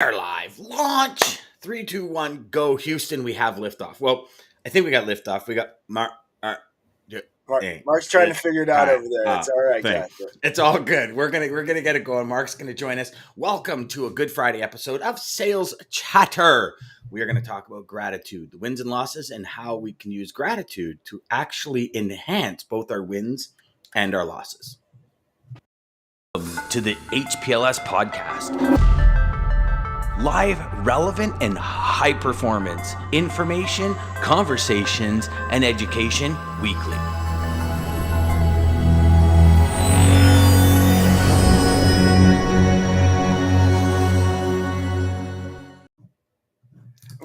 Are live. Launch. 3, 2, 1, go. Houston, we have liftoff. Well, I think we got liftoff. We got Mark's trying to figure it out over there. It's all right, guys. It's all good. We're gonna get it going. Mark's gonna join us. Welcome to a Good Friday episode of Sales Chatter. We are going to talk about gratitude, the wins and losses, and how we can use gratitude to actually enhance both our wins and our losses. To the HPLS podcast. Live, relevant, and high performance information, conversations, and education weekly.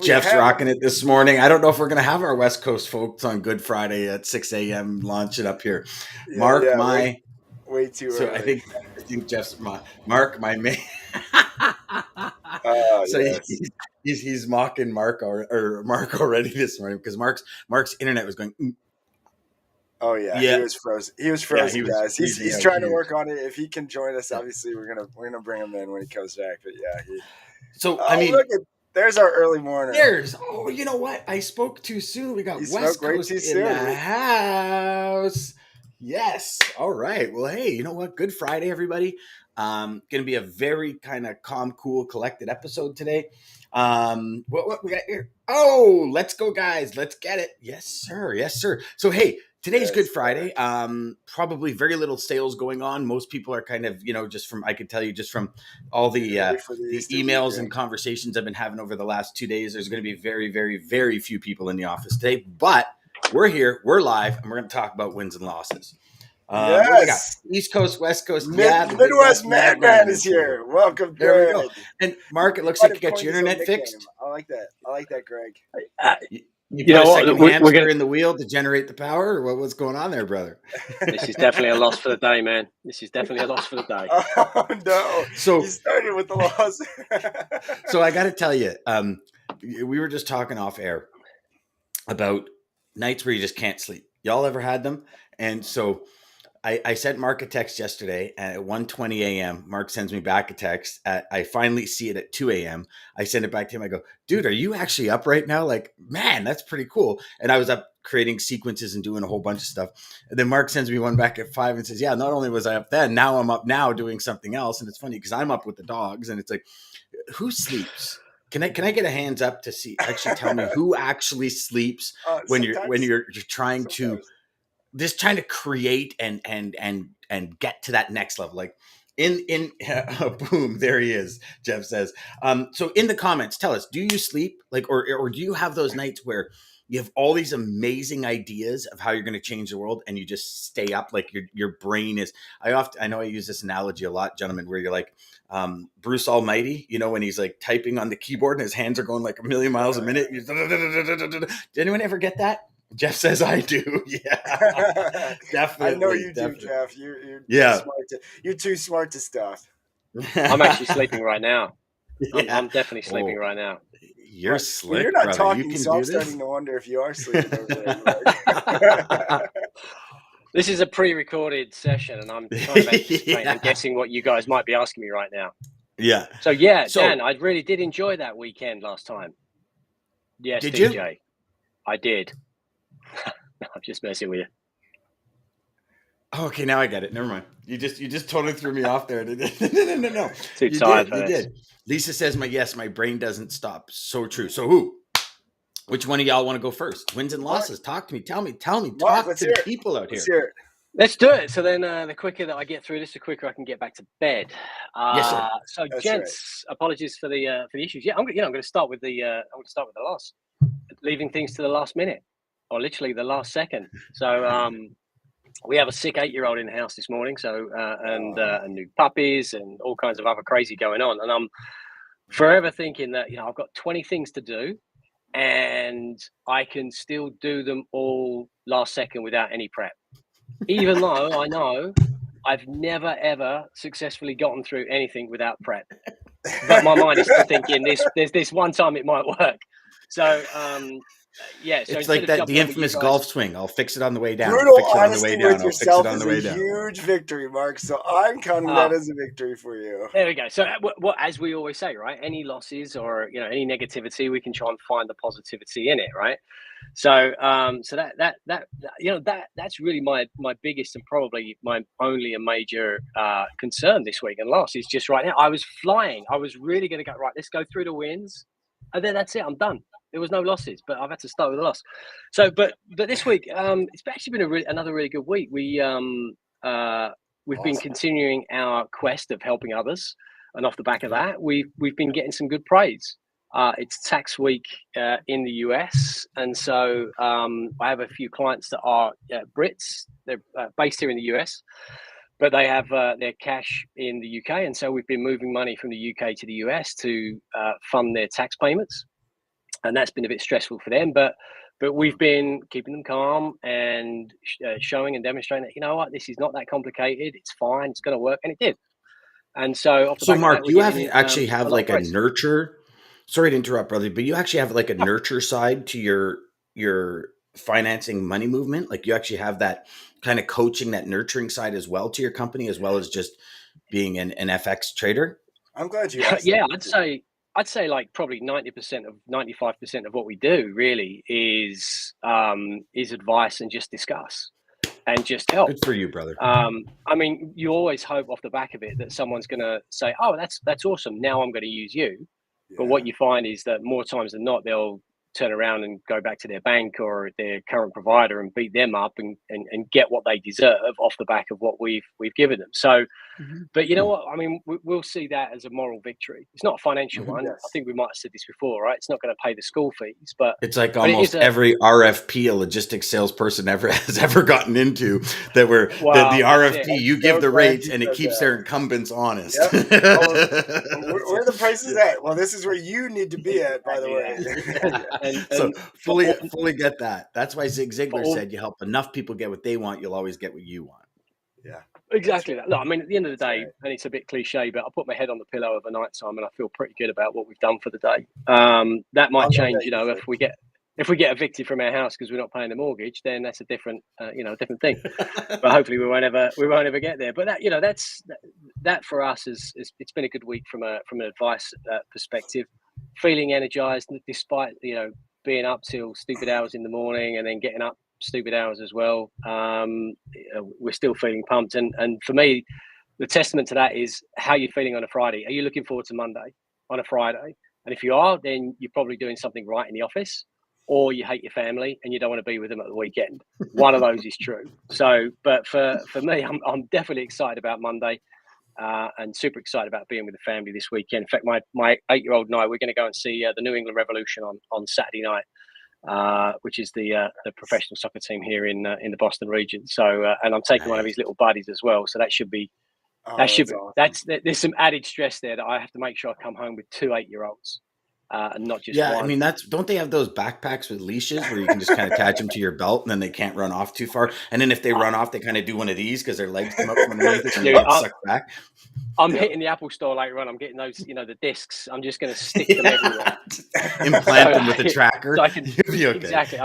Jeff's rocking it this morning. I don't know if we're going to have our West Coast folks on Good Friday at 6 a.m. launch it up here. Yeah, way too early. So I think Jeff's Mark, my man. So yes. he's mocking Mark already this morning because Mark's internet was going. Oh yeah, he was frozen. He was frozen, guys. He's trying to work on it. If he can join us, obviously we're gonna bring him in when he comes back. But yeah, I mean, there's our early morning. You know what? I spoke too soon. We got West Coast in the house. Yes. All right. Well, hey, you know what? Good Friday, everybody. Going to be a very kind of calm, cool, collected episode today. What we got here? Oh, let's go, guys. Let's get it. Yes, sir. Yes, sir. So, hey, today's Good Friday. Probably very little sales going on. Most people are kind of, I could tell you just from all the emails and conversations I've been having over the last 2 days, there's going to be very, very, very few people in the office today, but we're here, we're live, and we're going to talk about wins and losses. Yes. East Coast, West Coast. Midwest Madman is here. Welcome, Greg. There we go. And Mark, it looks like you got your internet fixed. I like that, Greg. You know what? We're going in the wheel to generate the power, or what's going on there, brother? This is definitely a loss for the day, man. This is definitely a loss for the day. Oh no! So you started with the loss. So I got to tell you, we were just talking off air about nights where you just can't sleep. Y'all ever had them? And so I sent Mark a text yesterday at 1:20 a.m. Mark sends me back a text. I finally see it at 2 a.m. I send it back to him. I go, dude, are you actually up right now? Like, man, that's pretty cool. And I was up creating sequences and doing a whole bunch of stuff. And then Mark sends me one back at 5 and says, yeah, not only was I up then, now I'm up now doing something else. And it's funny because I'm up with the dogs and it's like, who sleeps? Can I get a hands up to see? Actually, tell me who actually sleeps when you're trying to just trying to create and get to that next level. Like boom, there he is. Jeff says. So in the comments, tell us: do you sleep like, or do you have those nights where you have all these amazing ideas of how you're going to change the world, and you just stay up like your brain is? I know I use this analogy a lot, gentlemen, where you're like Bruce Almighty, when he's like typing on the keyboard and his hands are going like a million miles a minute. Did anyone ever get that? Jeff says I do. Yeah, definitely. I know you do, Jeff. You're you're too smart to stuff. I'm actually sleeping right now. Yeah. I'm definitely sleeping right now. You're slick, you're not brother. Talking, so I'm starting to wonder if you are sleeping over there. This is a pre-recorded session, and I'm trying to anticipate and guessing what you guys might be asking me right now. Yeah. So Dan, I really did enjoy that weekend last time. Yes, did DJ. You? I did. No, I'm just messing with you. Oh, okay, now I get it. Never mind. You just totally threw me off there. No. Too tired for this. You did. Lisa says, my brain doesn't stop. So true. So who? Which one of y'all want to go first? Wins and losses. Talk to me. Tell me. Mark, talk to the people out here. Let's do it. So then the quicker that I get through this, the quicker I can get back to bed. Yes, sir. So that's gents, right. Apologies for the issues. Yeah, I'm going to start with the loss, leaving things to the last minute. Or literally the last second. So we have a sick 8-year-old in the house this morning. So and new puppies and all kinds of other crazy going on. And I'm forever thinking that I've got 20 things to do, and I can still do them all last second without any prep. Even though I know I've never ever successfully gotten through anything without prep. But my mind is still thinking there's this one time it might work. So yeah. So it's like that the infamous golf swing. I'll fix it on the way down. Brutal fix it on the honesty way down. with yourself is a huge victory, Mark. So I'm counting that as a victory for you. There we go. So, what as we always say, right? Any losses or any negativity, we can try and find the positivity in it, right? So, so that's really my biggest and probably my only and major concern this week and loss is just right now. I was flying. I was really going to go right. Let's go through the wins, and then that's it. I'm done. There was no losses, but I've had to start with a loss. So, but this week, it's actually been another really good week. We've been continuing our quest of helping others, and off the back of that, we've been getting some good praise. It's tax week in the US, and so I have a few clients that are Brits. They're based here in the US, but they have their cash in the UK, and so we've been moving money from the UK to the US to fund their tax payments, and that's been a bit stressful for them. But we've been keeping them calm and showing and demonstrating that, you know what, this is not that complicated. It's fine. It's going to work, and it did. And so, Mark, you actually have like a nurture. Sorry to interrupt, brother, but you actually have like a nurture side to your financing money movement. Like you actually have that kind of coaching, that nurturing side as well to your company, as well as just being an FX trader. I'm glad you asked. Yeah, I'd say like probably 90% of 95% of what we do really is advice and just discuss and just help. Good for you, brother. I mean, you always hope off the back of it that someone's going to say, "Oh, that's awesome. Now I'm going to use you." Yeah. But what you find is that more times than not, they'll turn around and go back to their bank or their current provider and beat them up and get what they deserve off the back of what we've given them. So, but you know what? I mean, we'll see that as a moral victory. It's not a financial one. Yes. I think we might have said this before, right? It's not going to pay the school fees, but it's like almost every RFP a logistics salesperson has ever gotten into that where the RFP, you give the rates and it keeps their incumbents honest. Yep. Where are the prices at? Well, this is where you need to be at, by the way. So fully get that. That's why Zig Ziglar said you help enough people get what they want, you'll always get what you want. Yeah. Exactly that. Look, I mean, at the end of the day, and it's a bit cliche, but I put my head on the pillow of a night time and I feel pretty good about what we've done for the day. That might change, if we get evicted from our house because we're not paying the mortgage, then that's a different thing. But hopefully we won't ever get there. But that for us is it's been a good week from an advice perspective. Feeling energized despite being up till stupid hours in the morning and then getting up stupid hours as well. We're still feeling pumped, and for me, the testament to that is how you're feeling on a Friday. Are you looking forward to Monday on a Friday? And if you are, then you're probably doing something right in the office, or you hate your family and you don't want to be with them at the weekend. One of those is true. So, but for me, I'm definitely excited about Monday. And super excited about being with the family this weekend. In fact, my 8-year-old and I, we're going to go and see the New England Revolution on Saturday night, which is the professional soccer team here in the Boston region. So, and I'm taking one of his little buddies as well. So that should be awesome. There's some added stress there that I have to make sure I come home with 2 8-year-olds. And not just one. I mean, don't they have those backpacks with leashes where you can just kind of attach them to your belt and then they can't run off too far? And then if they run off, they kind of do one of these because their legs come up from underneath it and they suck back. I'm hitting the Apple store later on. I'm getting those, the discs. I'm just going to stick them everywhere. Implant them with a tracker. So I can, exactly.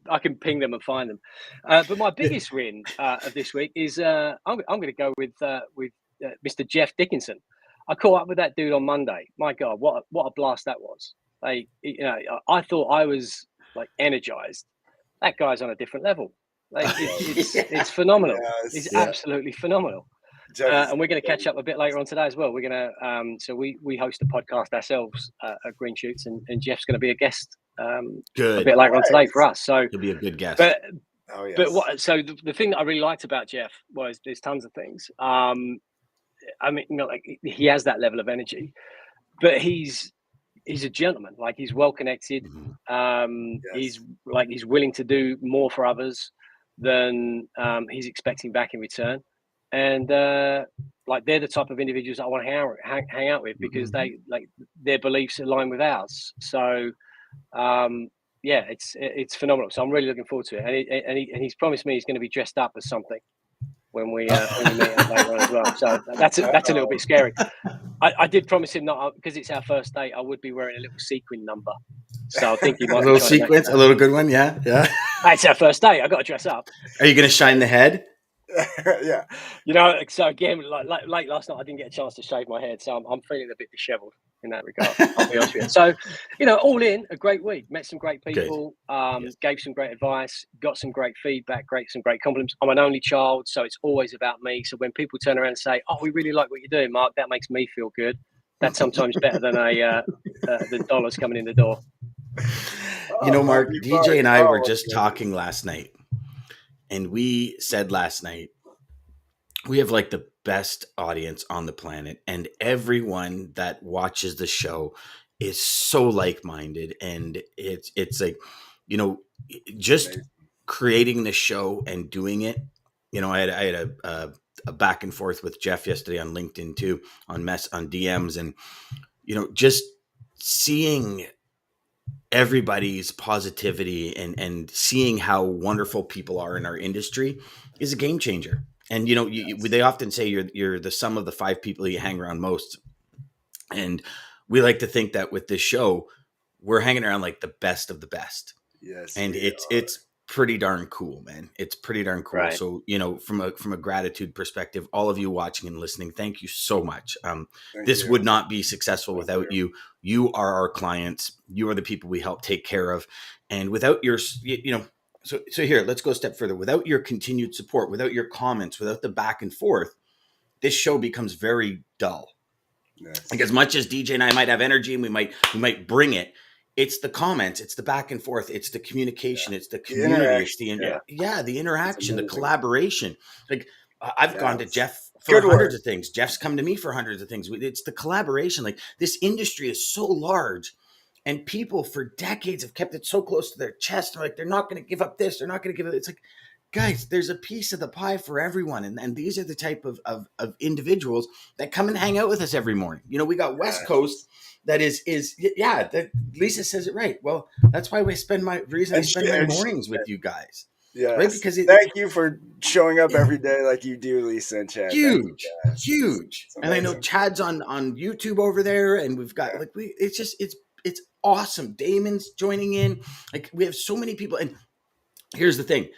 I can ping them and find them. But my biggest win of this week is I'm going to go with Mr. Jeff Dickinson. I caught up with that dude on Monday. My God, what a blast that was! I thought I was like energized. That guy's on a different level. Like it's phenomenal. It's absolutely phenomenal. And we're going to catch up a bit later on today as well. We're going to so we host a podcast ourselves at Green Shoots, and Jeff's going to be a guest a bit later on today for us. So he'll be a good guest. But so the thing that I really liked about Jeff was there's tons of things. I mean, like he has that level of energy, but he's a gentleman. Like he's well connected. He's willing to do more for others than he's expecting back in return. And like they're the type of individuals I want to hang out with because they like their beliefs align with ours. So it's phenomenal. So I'm really looking forward to it. And he's promised me he's going to be dressed up as something when we meet up later on as well. So that's a little bit scary. I did promise him not because it's our first date. I would be wearing a little sequin number So I think he might a little sequence, a little good one. Yeah. It's our first day. I got to dress up. Are you going to shine the head? Yeah. So again, like late last night, I didn't get a chance to shave my head, so I'm feeling a bit disheveled in that regard. I'll be honest with you. So, all in a great week. Met some great people. Yes. Gave some great advice. Got some great feedback. Some great compliments. I'm an only child, so it's always about me. So when people turn around and say, "Oh, we really like what you're doing, Mark," that makes me feel good. That's sometimes better than than dollars coming in the door. Mark, DJ and I were just talking last night, and we said last night, we have like the best audience on the planet, and everyone that watches the show is so like-minded, and it's like, just creating the show and doing it. I had a back and forth with Jeff yesterday on LinkedIn too, on DMs, and just seeing everybody's positivity and seeing how wonderful people are in our industry is a game changer. And they often say you're the sum of the 5 people you hang around most. And we like to think that with this show, we're hanging around like the best of the best. Yes. And it's pretty darn cool, man. It's pretty darn cool. Right. So, from a gratitude perspective, all of you watching and listening, thank you so much. This would not be successful without you. You are our clients. You are the people we help take care of. And without your, so here, let's go a step further. Without your continued support, without your comments, without the back and forth, this show becomes very dull. Yes. Like, as much as DJ and I might have energy and we might bring it, it's the comments, it's the back and forth, it's the communication, it's the community, it's the interaction, the collaboration. Like, I've gone to Jeff for hundreds of things. Jeff's come to me for hundreds of things. It's the collaboration. Like, this industry is so large, and people for decades have kept it so close to their chest. They're like, they're not going to give up this. They're not going to give it. It's like, guys, there's a piece of the pie for everyone. And these are the type of individuals that come and hang out with us every morning. We got West Coast that is that Lisa says it right. Well, that's why I spend my mornings with you guys. Yeah. Right? Because thank you for showing up every day like you do, Lisa and Chad. Huge. And I know Chad's on YouTube over there, and we've got it's awesome. Damon's joining in. Like, we have so many people. And here's the thing.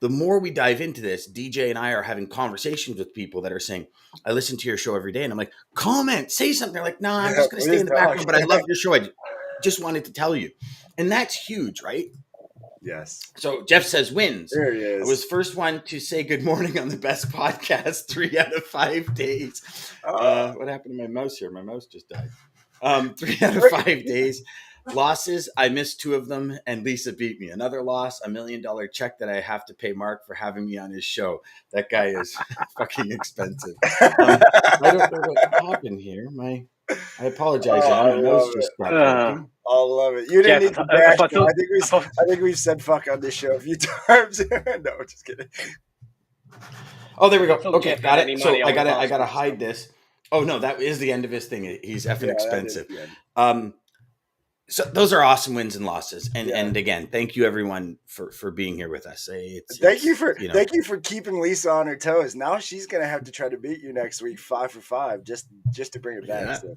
The more we dive into this, DJ and I are having conversations with people that are saying, I listen to your show every day. And I'm like, comment, say something. They're like, nah, I'm just going to stay in the background, but I love your show. I just wanted to tell you. And that's huge, right? Yes. So Jeff says wins. There he is. I was first one to say good morning on the best podcast 3 out of 5 days. What happened to my mouse here? My mouse just died. 3 out of 5 days. Losses, I missed 2 of them, and Lisa beat me. Another loss, $1 million check that I have to pay Mark for having me on his show. That guy is fucking expensive. I don't know what happened here. I apologize, y'all. My nose just stopped working. I love it. You didn't need to bash. I think we've said fuck on this show a few times. No, just kidding. Oh, there we go. Okay, got it. So I gotta hide this. Oh no, that is the end of his thing. He's effing expensive. So those are awesome wins and losses, and again, thank you everyone for being here with us. Thank you for keeping Lisa on her toes. Now she's gonna have to try to beat you next week 5 for 5 just to bring it back. Yeah. So,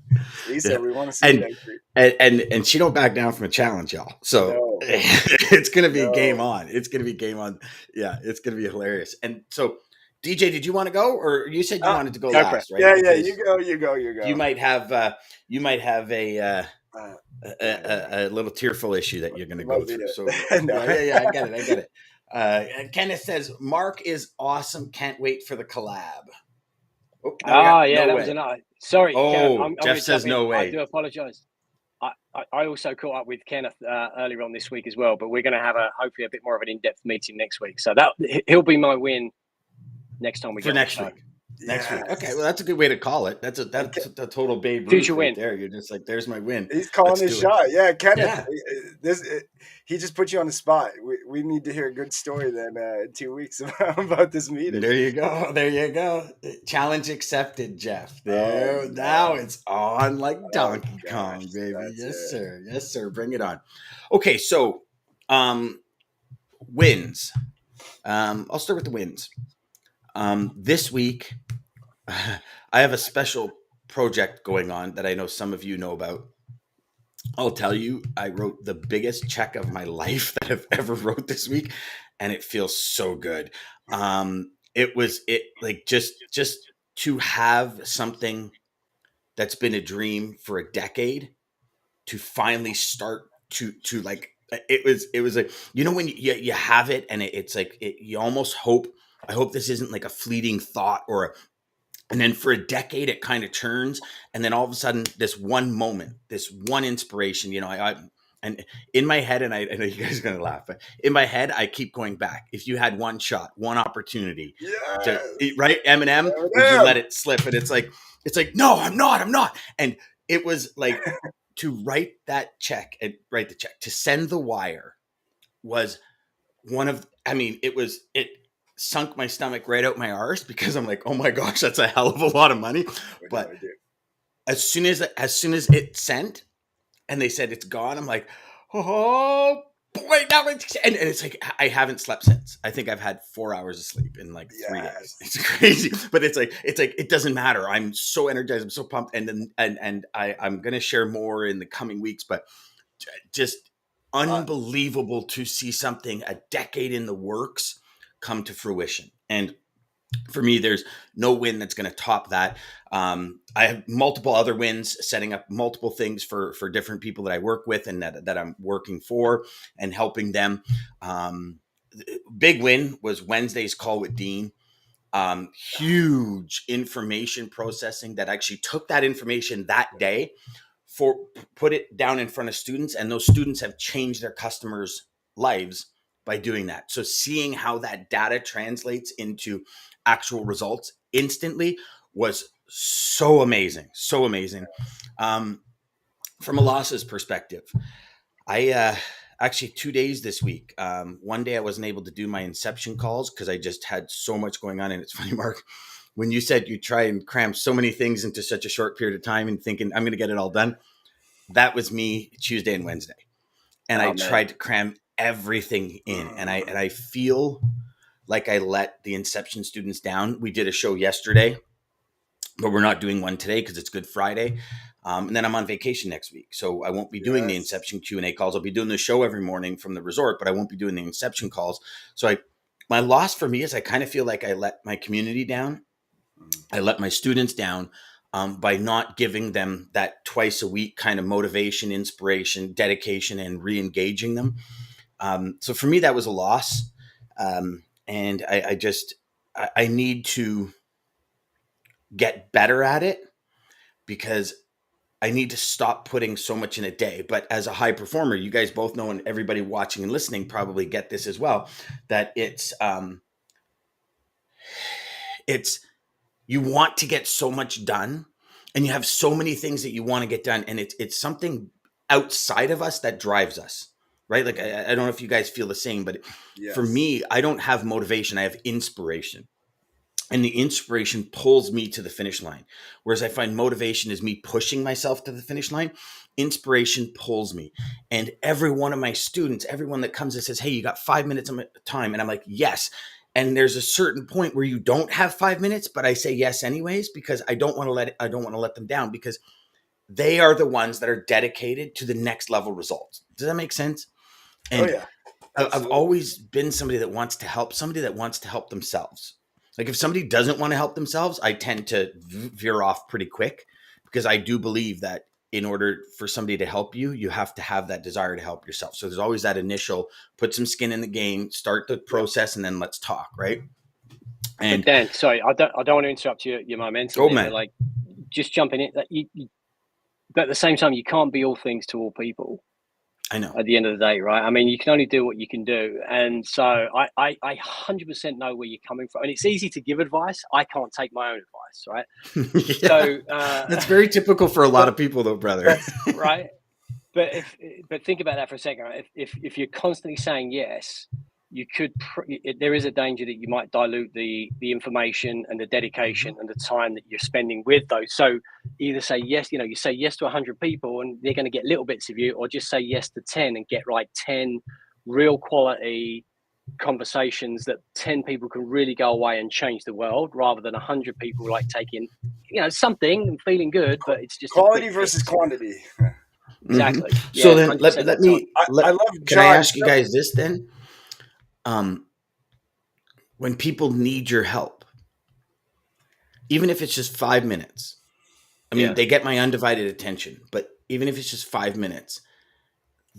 Lisa, we want to see you next week. And she don't back down from a challenge, y'all. So it's gonna be game on. It's gonna be game on. Yeah, it's gonna be hilarious. And so, DJ, did you want to go, or you said you wanted to go last, right? Yeah, because you go. You might have a little tearful issue that you're going to go through. So I get it. Kenneth says Mark is awesome. Can't wait for the collab. That was enough. Sorry. Oh, Jeff says no way. I do apologize. I also caught up with Kenneth earlier on this week as well, but we're going to have hopefully a bit more of an in-depth meeting next week. So he'll be my win next time we get next week. Next week. Okay, well, that's a good way to call it. That's a total Babe Ruth future right win. There, you're just like, there's my win. He's calling his shot. Yeah, Kenneth. Yeah. He just put you on the spot. We need to hear a good story then in 2 weeks about this meeting. There you go. Challenge accepted, Jeff. Now it's on like Donkey Kong, baby. Yes, sir. Bring it on. Okay, so wins. I'll start with the wins. This week, I have a special project going on that I know some of you know about. I'll tell you, I wrote the biggest check of my life that I've ever wrote this week, and it feels so good. Just to have something that's been a dream for a decade to finally start to like it was like, you know, when you have it and it's like you almost hope, I hope this isn't like a fleeting thought and then for a decade it kind of turns, and then all of a sudden this one moment, this one inspiration, you know, I and in my head, and I know you guys are gonna laugh, but in my head I keep going back. If you had one shot, one opportunity, to right, Eminem, would you let it slip? And it's like no, I'm not. And it was like to write that check and write the check to send the wire was one of, I mean, it sunk my stomach right out my arse, because I'm like, oh my gosh, that's a hell of a lot of money. But as soon as it sent and they said it's gone, I'm like, oh boy, now and it's like I haven't slept since. I think I've had 4 hours of sleep in like 3 days. It's crazy, but it's like it doesn't matter. I'm so energized. I'm so pumped, and I'm gonna share more in the coming weeks. But just unbelievable to see something a decade in the works come to fruition. And for me, there's no win that's going to top that. I have multiple other wins, setting up multiple things for different people that I work with and that I'm working for and helping them. Big win was Wednesday's call with Dean. Huge information processing that actually took that information that day, put it down in front of students, and those students have changed their customers' lives by doing that. So seeing how that data translates into actual results instantly was so amazing. From a losses perspective, I actually 2 days this week. One day I wasn't able to do my inception calls because I just had so much going on. And it's funny, Mark, when you said you try and cram so many things into such a short period of time and thinking I'm going to get it all done, that was me Tuesday and Wednesday. And I tried to cram everything in, and I feel like I let the inception students down. We did a show yesterday, but we're not doing one today because it's Good Friday. And then I'm on vacation next week. So I won't be doing the inception Q&A calls. I'll be doing the show every morning from the resort, but I won't be doing the inception calls. So my loss for me is I kind of feel like I let my community down. I let my students down by not giving them that twice a week kind of motivation, inspiration, dedication, and re-engaging them. So for me, that was a loss. And I need to get better at it, because I need to stop putting so much in a day. But as a high performer, you guys both know, and everybody watching and listening probably get this as well, that it's you want to get so much done, and you have so many things that you want to get done. And it's something outside of us that drives us, right? Like, I don't know if you guys feel the same, but for me, I don't have motivation. I have inspiration. And the inspiration pulls me to the finish line. Whereas I find motivation is me pushing myself to the finish line. Inspiration pulls me. And every one of my students, everyone that comes and says, hey, you got 5 minutes of time. And I'm like, yes. And there's a certain point where you don't have 5 minutes, but I say yes anyways, because I don't want to let them down, because they are the ones that are dedicated to the next level results. Does that make sense? And I've always been somebody that wants to help themselves. Like, if somebody doesn't want to help themselves, I tend to veer off pretty quick, because I do believe that in order for somebody to help you, you have to have that desire to help yourself. So there's always that initial, put some skin in the game, start the process, and then let's talk, right? And Dan, sorry, I don't want to interrupt your momentum. Oh, man. Like, just jumping in, but at the same time, you can't be all things to all people. I know. At the end of the day, right? I mean, you can only do what you can do. And so I 100% know where you're coming from. And it's easy to give advice. I can't take my own advice, right? So that's very typical for a lot of people, though, brother. Right? But think about that for a second. Right? If you're constantly saying yes, you could. There is a danger that you might dilute the information and the dedication and the time that you're spending with those. So either say yes, you say yes to 100 people and they're going to get little bits of you, or just say yes to 10 and get like 10 real quality conversations that 10 people can really go away and change the world, rather than 100 people like taking something and feeling good, but it's just quality versus quantity. Exactly. Mm-hmm. So then let me, I love John. Can I ask you guys this then? When people need your help, even if it's just 5 minutes, I mean, they get my undivided attention, but even if it's just 5 minutes,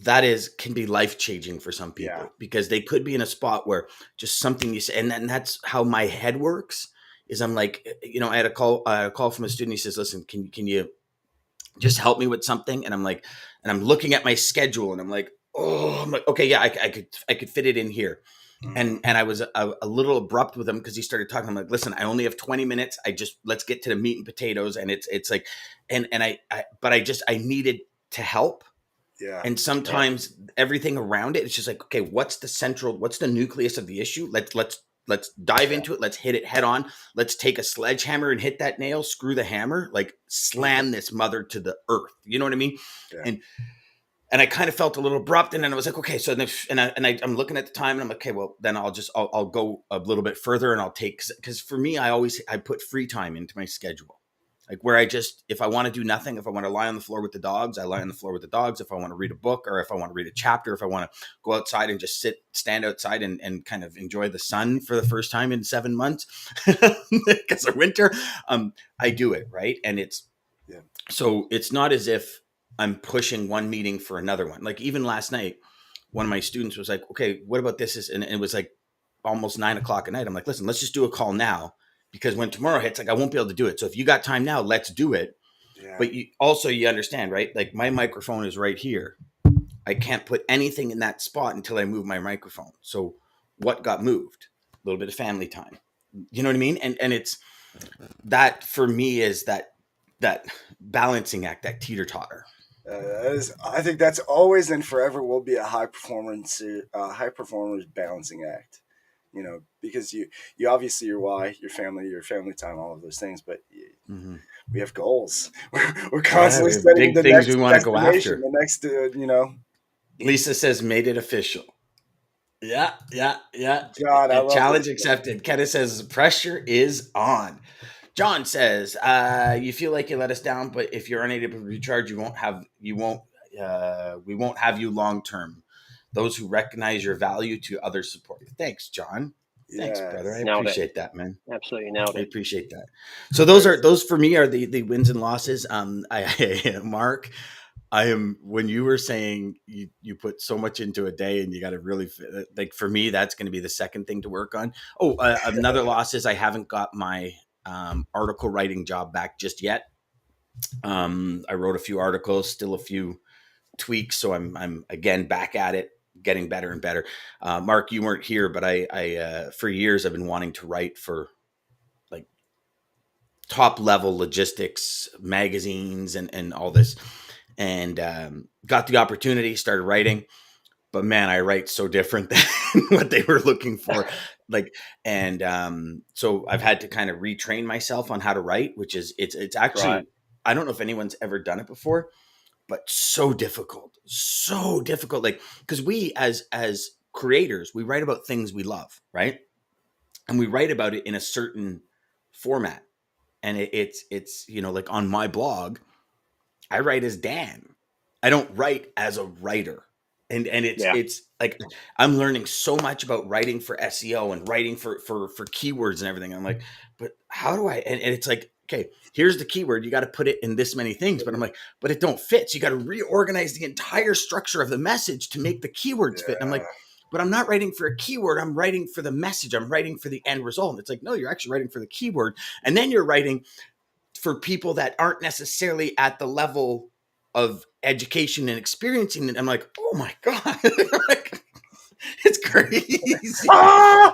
that can be life-changing for some people because they could be in a spot where just something you say, and that's how my head works is I'm like, I had a call from a student. He says, listen, can you just help me with something? And I'm like, and I'm looking at my schedule and I'm like, okay, yeah, I could fit it in here. And I was a little abrupt with him because he started talking. I'm like, listen, I only have 20 minutes. Let's get to the meat and potatoes. And it's like, but I needed to help. Yeah. And sometimes everything around it's just like, okay, what's the nucleus of the issue? Let's dive into it. Let's hit it head on. Let's take a sledgehammer and hit that nail, screw the hammer, like slam this mother to the earth. You know what I mean? Yeah. And I kind of felt a little abrupt, and then I was like, okay, so I'm looking at the time, and I'm like, okay, well, then I'll go a little bit further, and I'll take, because for me, I put free time into my schedule, like where if I want to do nothing, if I want to lie on the floor with the dogs, I lie on the floor with the dogs. If I want to read a book, or if I want to read a chapter, if I want to go outside and just stand outside and kind of enjoy the sun for the first time in 7 months because of winter, I do it, right? And so it's not as if I'm pushing one meeting for another one. Like even last night, one of my students was like, okay, what about this? And it was like almost 9 o'clock at night. I'm like, listen, let's just do a call now, because when tomorrow hits, like I won't be able to do it. So if you got time now, let's do it. Yeah. But you understand, right? Like my microphone is right here. I can't put anything in that spot until I move my microphone. So what got moved? A little bit of family time. You know what I mean? And it's that for me is that balancing act, that teeter-totter. I think that's always and forever will be a high performers balancing act. Because you obviously your why, your family time, all of those things, but we have goals. We're constantly setting the things next we want to go after. The next, Lisa says, made it official. Yeah. God, I love challenge accepted. Kenneth says, pressure is on. John says, you feel like you let us down, but if you're unable to recharge, we won't have you long term. Those who recognize your value to others support you. Thanks, John. Thanks, brother. I appreciate that, man. Absolutely nailed it. I appreciate that. So those for me are the wins and losses. Mark, when you were saying you put so much into a day and you got to really, like for me, that's going to be the second thing to work on. Another loss is I haven't got my article writing job back just yet. I wrote a few articles, still a few tweaks. So I'm again back at it, getting better and better. Mark, you weren't here, but I for years I've been wanting to write for like top level logistics magazines and all this, and got the opportunity, started writing. But man, I write so different than what they were looking for. So I've had to kind of retrain myself on how to write, which is it's actually right. I don't know if anyone's ever done it before, but so difficult. Like, because we as creators, we write about things we love, right? And we write about it in a certain format. And it's like on my blog, I write as Dan. I don't write as a writer. And it's like I'm learning so much about writing for SEO and writing for keywords and everything. I'm like, but how do I? And it's like, okay, here's the keyword. You got to put it in this many things. But I'm like, but it don't fit. So you got to reorganize the entire structure of the message to make the keywords fit. And I'm like, but I'm not writing for a keyword. I'm writing for the message. I'm writing for the end result. And it's like, no, you're actually writing for the keyword. And then you're writing for people that aren't necessarily at the level of education and experiencing it. I'm like, oh my God. Like, it's crazy. Yeah,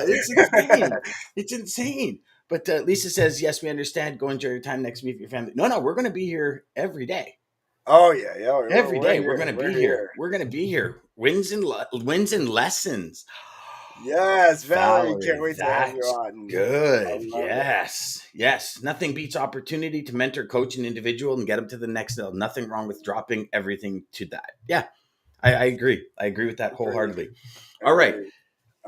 it's insane. It's insane. But Lisa says, yes, we understand. Go enjoy your time next week with your family. No, we're going to be here every day. Oh yeah. Every day we're going to be here. We're going to be here. Wins and lessons. Yes, Valerie, can't wait to have you on. Good. Yes. Nothing beats opportunity to mentor, coach an individual and get them to the next level. Nothing wrong with dropping everything to that. Yeah, I agree. I agree with that wholeheartedly. All right,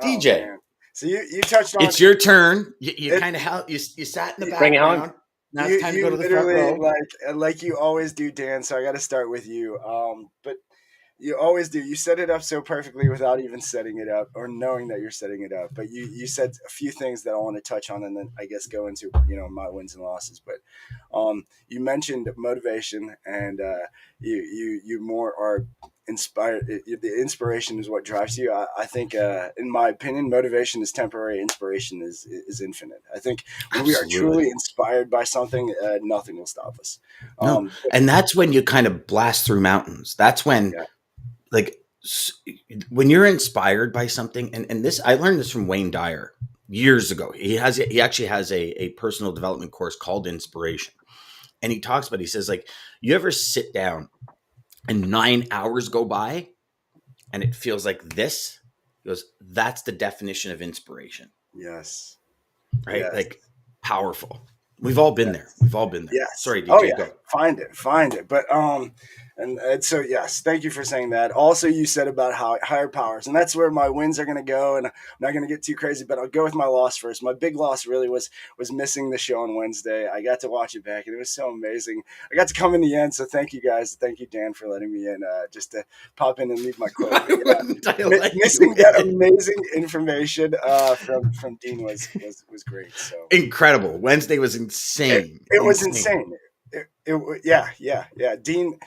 DJ. So you touched on. It's your turn. You kind of you sat in the background. Now it's time to go to the front literally row. Like you always do, Dan. So I got to start with you. But you always do. You set it up so perfectly without even setting it up or knowing that you're setting it up. But you said a few things that I want to touch on, and then I guess go into my wins and losses. But you mentioned motivation, and you more are inspired. The inspiration is what drives you. I think, in my opinion, motivation is temporary. Inspiration is infinite. I think when we are truly inspired by something, nothing will stop us. No, and that's when you kind of blast through mountains. That's when. Yeah. Like when you're inspired by something, and this, I learned this from Wayne Dyer years ago. He actually has a personal development course called Inspiration. And he talks about, he says, like, you ever sit down and 9 hours go by and it feels like this? He goes, that's the definition of inspiration. Yes. Right? Yes. Like powerful. We've all been there. We've all been there. Yes. Sorry, DJ, go. Find it. But and so yes, thank you for saying that. Also, you said about how higher powers, and that's where my wins are going to go. And I'm not going to get too crazy, but I'll go with my loss first. My big loss really was missing the show on Wednesday. I got to watch it back, and it was so amazing. I got to come in the end, so thank you guys. Thank you, Dan, for letting me in, just to pop in and leave my quote. Missing that amazing information from Dean was great. So incredible. Wednesday was insane. It was insane. Yeah. Dean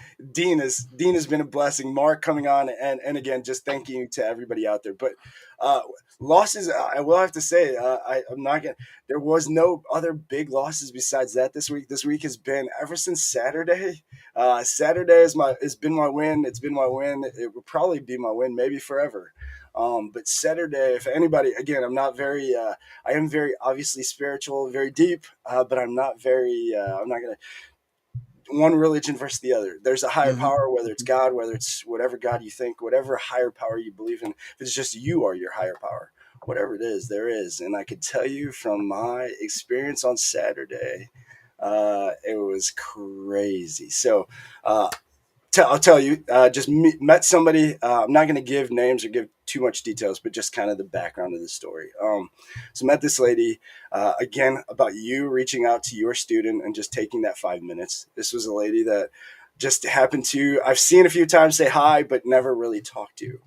has been a blessing. Mark coming on, and again, just thank you to everybody out there. But losses, I will have to say, I'm not gonna. There was no other big losses besides that this week. This week has been ever since Saturday. Saturday has been my win. It's been my win. It will probably be my win, maybe forever. But Saturday, if anybody, again, I'm not very. I am very obviously spiritual, very deep, but I'm not very. I'm not gonna. One religion versus the other. There's a higher power, whether it's God, whether it's whatever God you think, whatever higher power you believe in. If it's just you are your higher power, whatever it is, there is. And I could tell you from my experience on Saturday, it was crazy. So I'll tell you, just met somebody. I'm not going to give names or give too much details, but just kind of the background of the story. So met this lady, again, about you reaching out to your student and just taking that 5 minutes. This was a lady that just happened to, I've seen a few times, say hi, but never really talked to.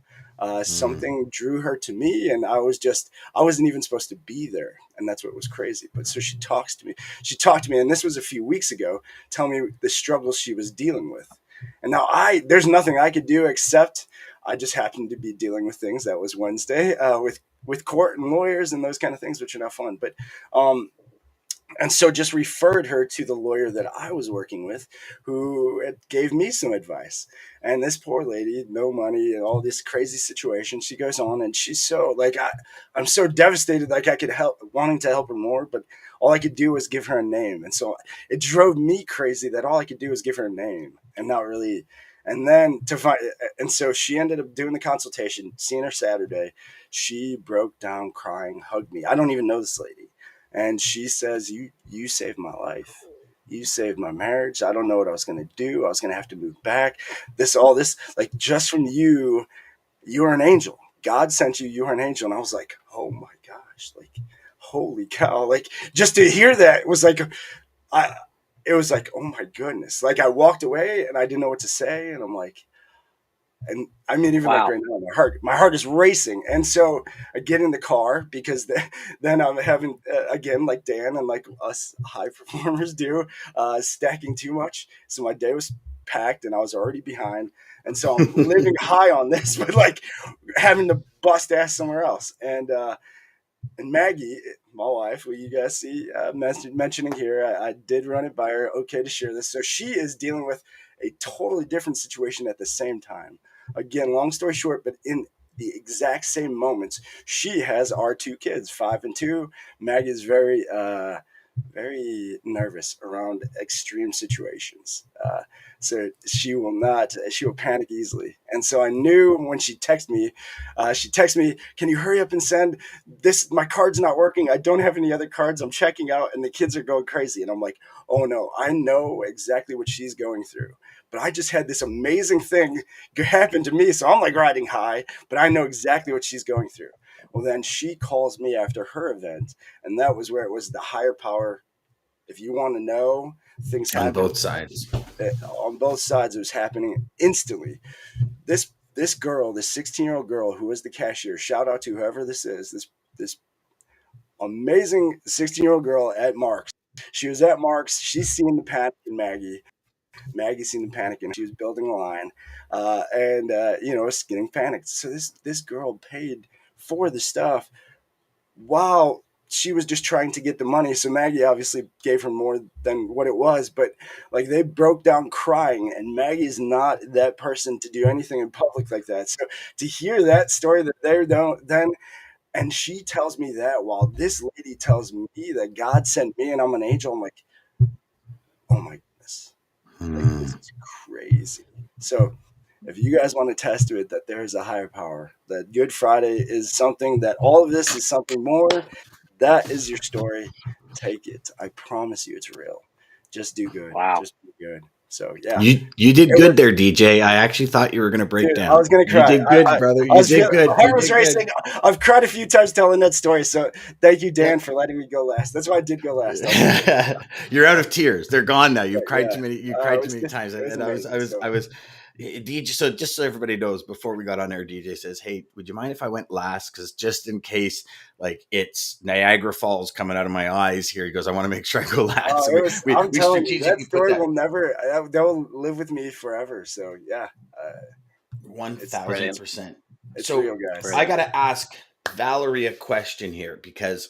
Something drew her to me, and I wasn't even supposed to be there. And that's what was crazy. But so she talked to me, and this was a few weeks ago, telling me the struggles she was dealing with. And now there's nothing I could do except I just happened to be dealing with things. That was Wednesday, with court and lawyers and those kind of things, which are not fun. But and so just referred her to the lawyer that I was working with, who gave me some advice. And this poor lady, no money and all this crazy situation, she goes on, and she's so I'm so devastated. Like I could help, wanting to help her more, but all I could do was give her a name. And so it drove me crazy that all I could do was give her a name and not really. And then and so she ended up doing the consultation, seeing her Saturday. She broke down crying, hugged me. I don't even know this lady. And she says, you saved my life. You saved my marriage. I don't know what I was going to do. I was going to have to move back. All this, like, just from you, you are an angel. God sent you. You are an angel. And I was like, oh my gosh, like, holy cow. Like, just to hear that was like, it was like, oh my goodness. Like, I walked away and I didn't know what to say. And I'm like, and I mean, even like right now, my heart is racing. And so I get in the car because then I'm having, again, like Dan and like us high performers do, stacking too much. So my day was packed and I was already behind. And so I'm living high on this, but like having to bust ass somewhere else. And Maggie, my wife, who you guys see mentioning here, I did run it by her. Okay to share this. So she is dealing with a totally different situation at the same time. Again, long story short, but in the exact same moments, she has our two kids, 5 and 2. Maggie is very nervous around extreme situations. So she will panic easily. And so I knew when she texted me, can you hurry up and send this? My card's not working. I don't have any other cards. I'm checking out and the kids are going crazy. And I'm like, oh no, I know exactly what she's going through. But I just had this amazing thing happen to me. So I'm like riding high, but I know exactly what she's going through. Well, then she calls me after her event, and that was where it was the higher power If you want to know, things happen on both sides. On both sides, it was happening instantly. This girl, this 16-year-old girl who was the cashier, shout out to whoever this is, this amazing 16-year-old girl at Mark's. She was at Mark's. She's seen the panic in Maggie. Maggie's seen the panic, and she was building a line, and was getting panicked. So this girl paid for the stuff while she was just trying to get the money. So Maggie obviously gave her more than what it was, but like they broke down crying, and Maggie's not that person to do anything in public like that. So to hear that story that they don't then. And she tells me that while this lady tells me that God sent me and I'm an angel, I'm like, oh my goodness. Like, this is crazy. So if you guys want to test to it that there is a higher power, that Good Friday is something, that all of this is something more, that is your story. Take it. I promise you it's real. Just do good. Wow. Just do good. So yeah, you did good there, DJ. I actually thought you were going to break down. I was going to cry. You did good, brother. You did good. My heart was racing. I've cried a few times telling that story. So thank you, Dan, for letting me go last. That's why I did go last. You're out of tears. They're gone now. You've cried too many. You cried too many times. And I was. DJ, so just so everybody knows, before we got on air, DJ says, "Hey, would you mind if I went last? Because just in case, like it's Niagara Falls coming out of my eyes here." He goes, "I want to make sure I go last." I'm telling you, that story will never. That will live with me forever. So yeah, 1,000%. It's so real, guys. I got to ask Valerie a question here, because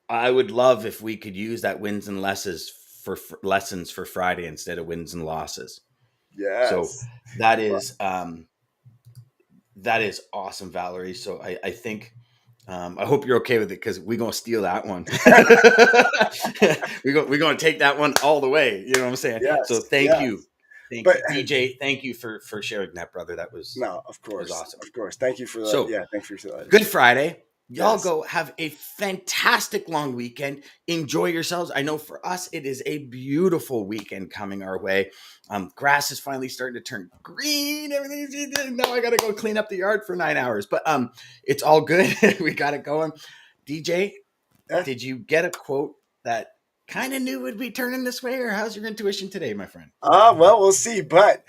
I would love if we could use that wins and lessons for Friday instead of wins and losses. Yeah. So that is awesome, Valerie. So I think I hope you're okay with it, because we're gonna steal that one. we're gonna take that one all the way. You know what I'm saying? Yes, so thank you. Thank you, DJ. Thank you for sharing that, brother. That was of course, awesome. Of course, thank you for that. So thanks for that. Good Friday. Y'all go have a fantastic long weekend. Enjoy yourselves. I know for us, it is a beautiful weekend coming our way. Grass is finally starting to turn green. Everything's now I got to go clean up the yard for 9 hours, but it's all good. We got it going. DJ, did you get a quote that kind of knew would be turning this way, or how's your intuition today, my friend? Well, we'll see, but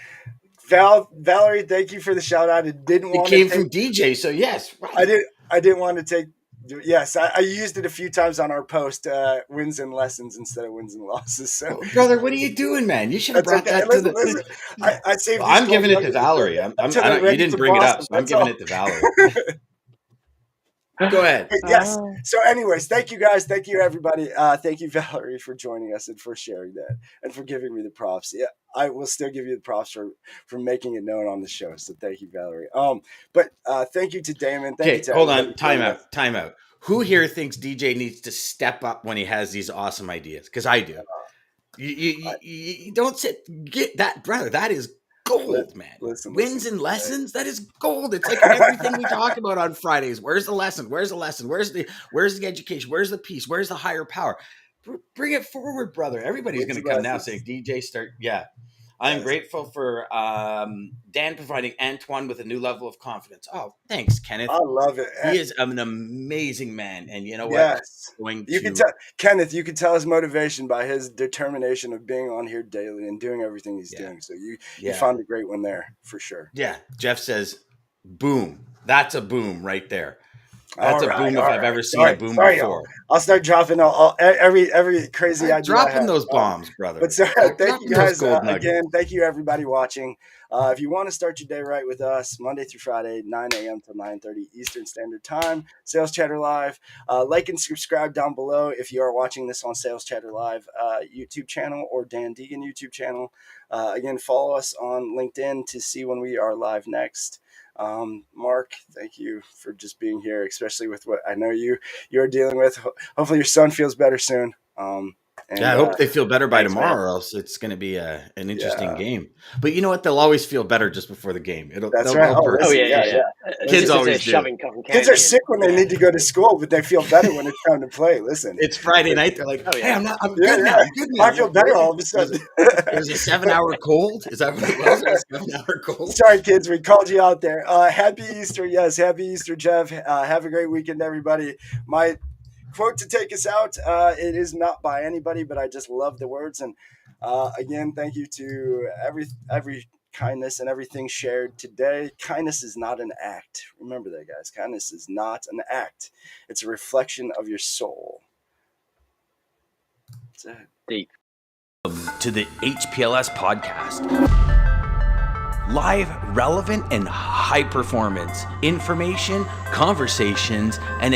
Valerie, thank you for the shout out. It came from DJ, so yes. Right. I didn't want to take. Yes, I used it a few times on our post, wins and lessons instead of wins and losses. So, brother, what are you doing, man? You should have brought that to the. Listen. I saved. I'm giving it to Valerie. You didn't bring it up, so I'm giving it to Valerie. Go ahead. Yes. So anyways, thank you guys. Thank you everybody. Thank you, Valerie, for joining us and for sharing that and for giving me the props. Yeah, I will still give you the props for making it known on the show. So thank you, Valerie. But thank you to Daman. Thank you to hold on. Time out. Who here thinks DJ needs to step up when he has these awesome ideas? Because I do. You don't get that, brother. That is gold, man. Wins and lessons, that is gold. It's like everything we talk about on Fridays. Where's the lesson? Where's the lesson? Where's the education? Where's the peace? Where's the higher power? Bring it forward, brother. Everybody's going to come now saying, DJ, start. Yeah. I'm grateful for Dan providing Antoine with a new level of confidence. Oh, thanks, Kenneth. I love it. He is an amazing man. And you know what? Yes. Kenneth, you can tell his motivation by his determination of being on here daily and doing everything he's doing. So you found a great one there for sure. Yeah. Jeff says, boom. That's a boom right there. That's a boom if I've ever seen a boom before. I'll start dropping every crazy idea. Dropping those bombs, brother. But thank you guys again. Thank you everybody watching. If you want to start your day right with us, Monday through Friday, 9 a.m. to 9:30 Eastern Standard Time, Sales Chatter Live. Like and subscribe down below if you are watching this on Sales Chatter Live YouTube channel or Dan Deegan YouTube channel. Again, follow us on LinkedIn to see when we are live next. Mark, thank you for just being here, especially with what I know you're dealing with. Hopefully your son feels better soon. I hope they feel better by tomorrow, or else it's going to be an interesting game. But you know what? They'll always feel better just before the game. That's right. Yeah. Kids always do. Kids are sick when they need to go to school, but they feel better when it's time to play. Listen, it's Friday night. They're like, "Hey, I'm good now. I'm good now. I feel better all of a sudden." It was a 7-hour cold. Is that what it was? A 7-hour cold. Sorry, kids, we called you out there. Happy Easter, yes, happy Easter, Jeff. Have a great weekend, everybody. quote to take us out. It is not by anybody, but I just love the words. And again, thank you to every kindness and everything shared today. Kindness is not an act. Remember that, guys. Kindness is not an act. It's a reflection of your soul. Deep. To the HPLS podcast. Live, relevant, and high performance information, conversations, and